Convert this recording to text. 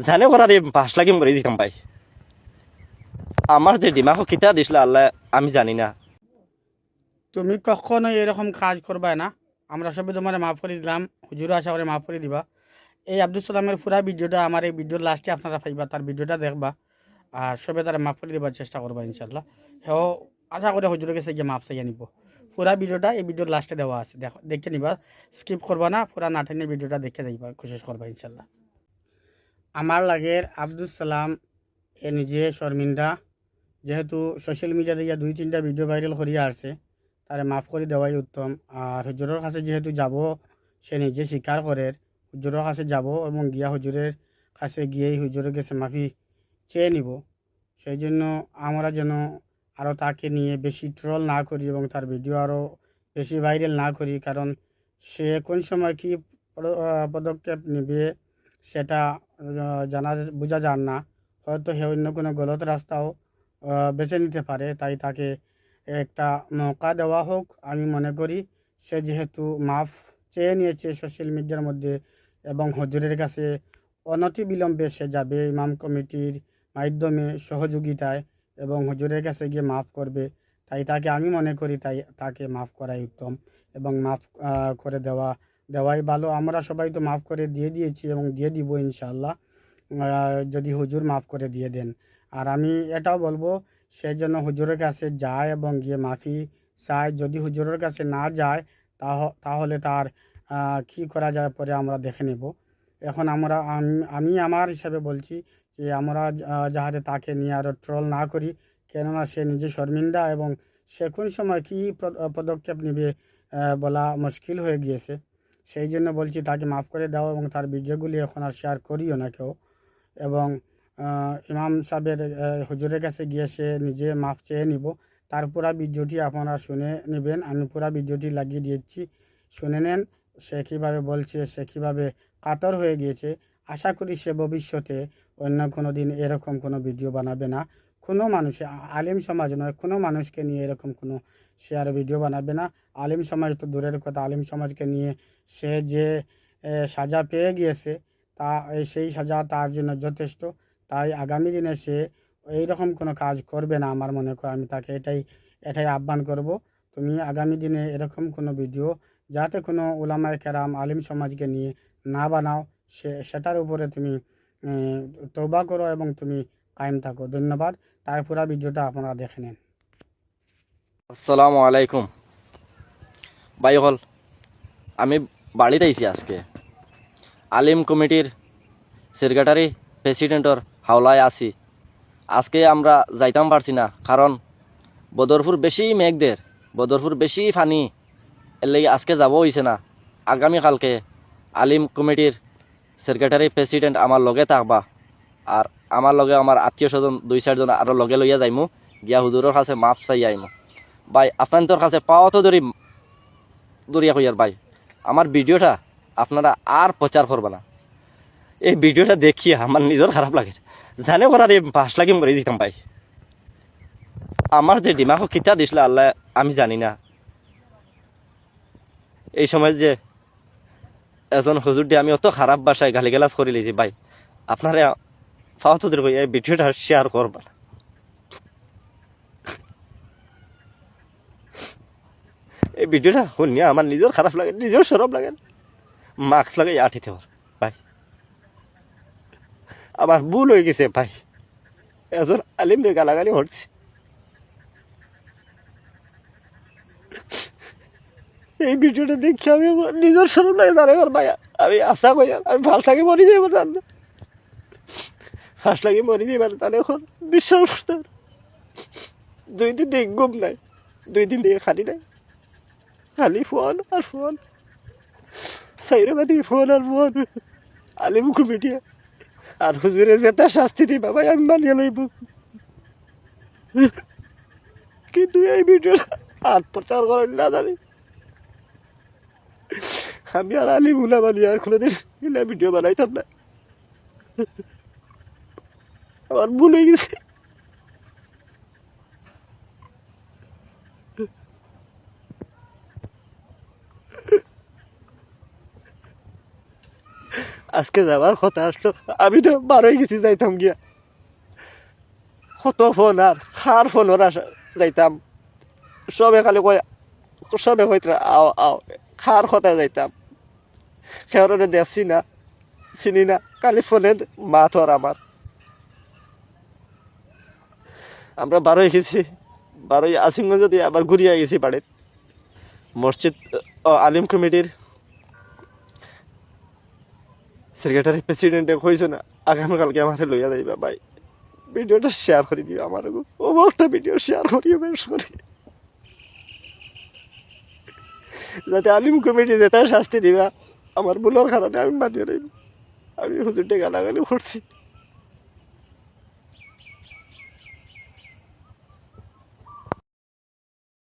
জানে করার পাঁচ লাগিম করে দিতাম ভাই। আমার যে দিমাগ কিতা দিছিল আল্লাহ আমি জানি না। তুমি কখনো এরকম কাজ করবে না। আমরা সবাই তোমার মাফ করে দিলাম, হুজুরও আশা করে মাফ করে দিবা। এই আব্দুল সালামের পুরা ভিডিওটা আমার এই ভিডিওর লাস্টে আপনারা পাইবা, তার ভিডিওটা দেখবা আর সবে তারা মাফ করে দিবার চেষ্টা করবা ইনশাল্লাহ। হেও আশা করে হুজুরের কাছে গিয়ে মাফ চাইয়া নিব। পুরা ভিডিওটা এই ভিডিওর লাস্টে দেওয়া আছে, দেখো দেখে নিবা, স্কিপ করবা না, পুরা না টেনে ভিডিওটা দেখে যাইবা, কোশিশ করবা ইনশাল্লাহ। আমার লাগের আব্দুল সালাম এ নিজে শর্মিন্দা, যেহেতু সোশ্যাল মিডিয়া দিয়ে 2-3টা ভিডিও ভাইরাল করিয়া আসছে, তারে মাফ করে দেওয়াই উত্তম। আর হুজুরের কাছে যেহেতু যাব, সে নিজে স্বীকার করে হুজুরের কাছে যাব এবং গিয়া হুজুরের কাছে গিয়েই হুজুরের কাছে মাফি চেয়ে নিব। সেই জন্য আমরা যেন আরও তাকে নিয়ে বেশি ট্রল না করি এবং তার ভিডিও আরও বেশি ভাইরাল না করি, কারণ সে কোন সময় কী পদক্ষেপ নেবে সেটা জানা বোঝা যান না। হয়তো হে অন্য কোনো গলত রাস্তাও বেছে নিতে পারে, তাই তাকে একটা মৌকা দেওয়া হোক। আমি মনে করি সে যেহেতু মাফ চেয়ে নিয়েছে সোশ্যাল মিডিয়ার মধ্যে এবং হুজুরের কাছে অনতিবিলম্বে সে যাবে ইমাম কমিটির মাধ্যমে সহযোগিতায় এবং হুজুরের কাছে গিয়ে মাফ করবে, তাই তাকে আমি মনে করি তাই তাকে মাফ করাই উত্তম এবং মাফ করে দেওয়াই ভালো। আমরা সবাই তো মাফ করে দিয়ে দিয়েছি এবং দিয়ে দিব ইনশাআল্লাহ, যদি হুজুর মাফ করে দিয়ে দেন। আর আমি এটাও বলবো সে যেন হুজুরের কাছে যায় এবং গিয়ে মাফি চায়। যদি হুজুরের কাছে না যায় তাহলে তার কী করা যায় পরে আমরা দেখে নেব। এখন আমি আমার হিসাবে বলছি যে আমরা যাহাতে তাকে নিয়ে আরও ট্রল না করি, কেননা সে নিজে শর্মিন্দা এবং সে কোন সময় কী পদক্ষেপ নেবে বলা মুশকিল হয়ে গিয়েছে। সেই জন্য বলছি তাকে মাফ করে দাও এবং তার ভিডিওগুলি এখন আর শেয়ার করিও না কেউ। এবং ইমাম সাহেবের হুজুরের কাছে গিয়ে সে নিজে মাফ চেয়ে নিব। তার পুরা ভিডিওটি আপনারা শুনে নেবেন, আমি পুরা ভিডিওটি লাগিয়ে দিয়েছি, শুনে নেন সে কীভাবে বলছে, সে কীভাবে কাতর হয়ে গিয়েছে। আশা করি সে ভবিষ্যতে অন্য কোনো দিন এরকম কোনো ভিডিও বানাবে না। কোনো মানুষ, আলিম সমাজ নয়, কোনো মানুষকে নিয়ে এরকম কোনো সে আর ভিডিও বানাবে না। আলিম সমাজ তো দূরের কথা, আলিম সমাজকে নিয়ে সে যে সাজা পেয়ে গিয়েছে তা সেই সাজা তার জন্য যথেষ্ট। তাই আগামী দিনে সে এইরকম কোনো কাজ করবে না আমার মনে হয়। আমি তাকে এটাই আহ্বান করব, তুমি আগামী দিনে এরকম কোনো ভিডিও যাতে কোনো উলামায়ে কেরাম আলিম সমাজকে নিয়ে না বানাও, সেটার উপরে তুমি তওবা করো এবং তুমি কায়েম থাকো। ধন্যবাদ। তার পুরা ভিডিওটা আপনারা দেখে নেন। আসসালামু আলাইকুম ভাই হল। আমি বাড়িতে আইছি আজকে। আলিম কমিটির সেক্রেটারি প্রেসিডেন্টর হাওলায় আছি। আজকে আমরা যাইতাম পারছি না, কারণ বদরপুর বেশি মেঘদের, বদরপুর বেশি ফানি, এর লাগি আজকে যাব হইছে না। আগামীকালকে আলিম কমিটির সেক্রেটারি প্রেসিডেন্ট আমার লগে থাকবা, আর আমার লগে আমার আত্মীয় স্বজন 2-4জন আরও লগে লইয়া যাইমু, গিয়া হুজুরের কাছে মাফ চাই আইমু। ভাই আপনাদের কাছে পাওয়া তো দরিয়া কইয়ার ভাই, আমার ভিডিওটা আপনারা আর প্রচার করবে না। এই ভিডিওটা দেখিয়ে আমার নিজের খারাপ লাগে। জানে করার পাঁচ লাগিম করে দিতাম ভাই। আমার যে দিমাগ কিতা দিছিল আল্লাহ আমি জানি না। এই সময় যে এজন হুজুর দিয়ে আমি অত খারাপ ভাষায় গালিগালাজ করে লিছি ভাই, আপনারা ফাওয়াতদের কই এই ভিডিওটা শেয়ার করবা না। এই ভিডিওটা শুনিয়া আমার নিজের খারাপ লাগে, নিজের সরব লাগে। মাস্ক লাগাই আঠিতে পার ভাই, আমার ভুল হয়ে গেছে ভাই। এজন আলিম রে গালাগালি হচ্ছে, এই ভিডিওটা দেখছি আমি নিজের সরব লাগে জানে ভাই। আমি আশা করি আমি ফার্স্ট লাগে মরি যাইব, জান ফার্স্ট লাগে মরি যাইবার তাহলে এখন বিশ্বাস 2 দিন থেকে ঘুম নাই, 2 দিন থেকে খালি নাই, খালি ফোন আর ফোন, সাইরাবাদি ফোন আর ফোন। আলিম কমিটি আর হুজুরে যেটা শাস্তি দিবা ভাই আমি মানিয়ে লইব, কিন্তু এই ভিডিওটা আর প্রচার করেন না জানি। আমি আর আলিম উলা মানি আর কোনোদিন ভিডিও বানাইতাম না, আমার ভুল হয়ে গেছে। আজকে যাবার কথা আসলো, আমি তো বার হয়ে গেছি, যাইতাম গিয়া কত ফোন আর খার ফোনের আসা যাইতাম, সবে খালি কয়, সবে কইতরা আও আও, খার কথা যাইতাম, খেয়ারে দেখছি না, চিনি না, খালি ফোনে মাত আর আমার। আমরা বার হয়ে গেছি, বার হয়ে আসিমগঞ্জ দিয়ে আবার ঘুরিয়ে গেছি বাড়ির মসজিদ আলিম কমিটির সেক্রেটারি প্রেসিডেন্টে কইছে না আগামীকালকে আমার লইয়া যাইবা ভাই, ভিডিওটা শেয়ার করে দিও আমার, একটা ভিডিও শেয়ার করিও বেশ করে, যাতে আলিম কমিটি যেটা শাস্তি দিবা আমার ভুলের কারণে আমি মানিয়ে নেব। আমি হুজুরটা গালাগালি করছি।